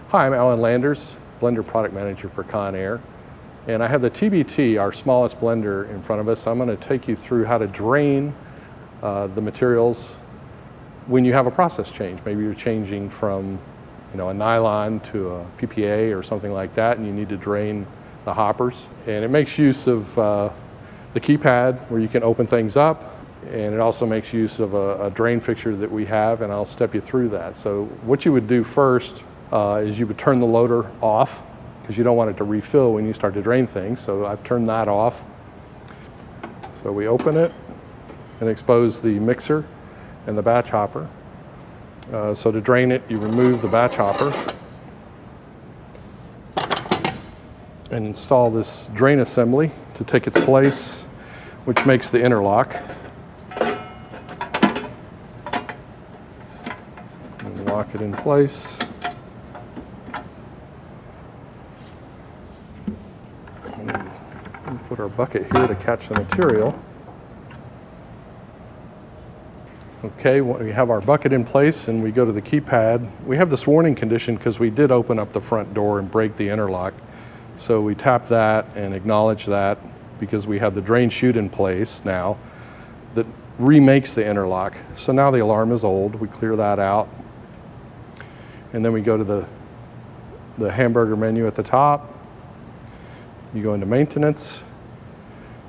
Hi, I'm Alan Landers, blender product manager for Conair. And I have the TB-T, our smallest blender, in front of us. I'm going to take you through how to drain the materials when you have a process change. Maybe you're changing from a nylon to a PPA or something like that, and you need to drain the hoppers. And it makes use of the keypad where you can open things up, and it also makes use of a drain fixture that we have, and I'll step you through that. So what you would do first is you would turn the loader off, because you don't want it to refill when you start to drain things. So I've turned that off. So we open it and expose the mixer and the batch hopper. So to drain it, you remove the batch hopper and install this drain assembly to take its place, which makes the interlock. And lock it in place. And put our bucket here to catch the material. Okay, we have our bucket in place and we go to the keypad. We have this warning condition because we did open up the front door and break the interlock. So we tap that and acknowledge that because we have the drain chute in place now that remakes the interlock. So now the alarm is old. We clear that out. And then we go to the hamburger menu at the top. You go into maintenance,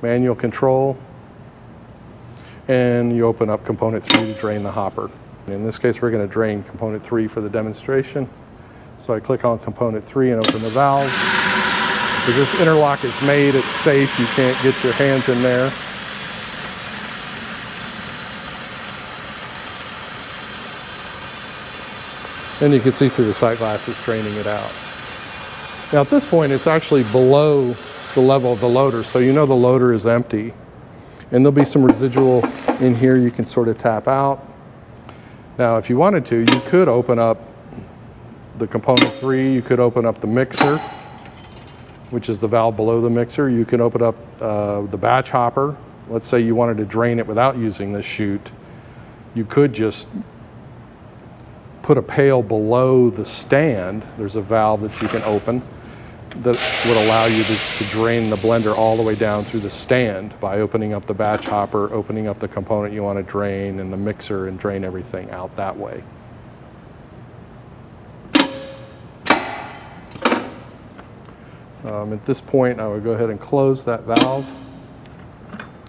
manual control, and you open up component 3 to drain the hopper. In this case, we're going to drain component 3 for the demonstration. So I click on component 3 and open the valve. Because this interlock is made, it's safe, you can't get your hands in there. And you can see through the sight glasses draining it out. Now at this point, it's actually below the level of the loader, so you know the loader is empty. And there'll be some residual in here you can sort of tap out. Now, if you wanted to, you could open up the component 3. You could open up the mixer, which is the valve below the mixer. You can open up the batch hopper. Let's say you wanted to drain it without using the chute. You could just put a pail below the stand. There's a valve that you can open that would allow you to drain the blender all the way down through the stand by opening up the batch hopper, opening up the component you want to drain, and the mixer, and drain everything out that way. At this point, I would go ahead and close that valve,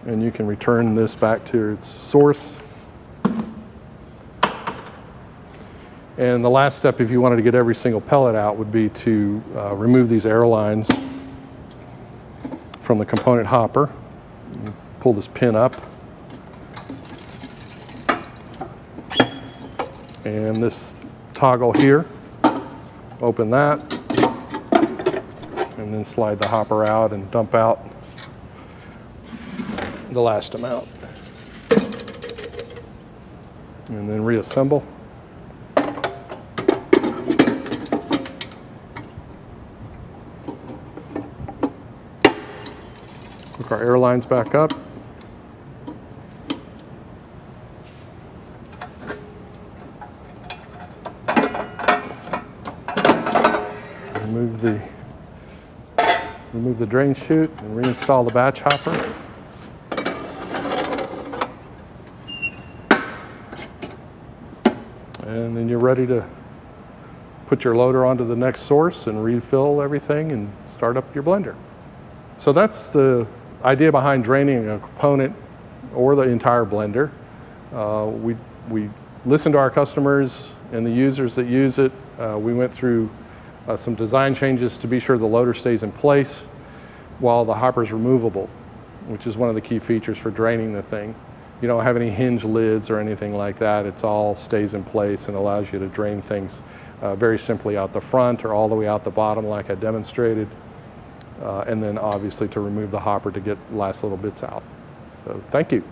and you can return this back to its source. And the last step, if you wanted to get every single pellet out, would be to remove these air lines from the component hopper. Pull this pin up. And this toggle here, open that, and then slide the hopper out and dump out the last amount. And then reassemble. Hook our air lines back up. Remove the drain chute and reinstall the batch hopper. And then you're ready to put your loader onto the next source and refill everything and start up your blender. So that's the idea behind draining a component or the entire blender. We listen to our customers and the users that use it. We went through some design changes to be sure the loader stays in place while the hopper is removable, which is one of the key features for draining the thing. You don't have any hinge lids or anything like that. It's all stays in place and allows you to drain things very simply out the front or all the way out the bottom like I demonstrated. And then obviously to remove the hopper to get the last little bits out. So thank you.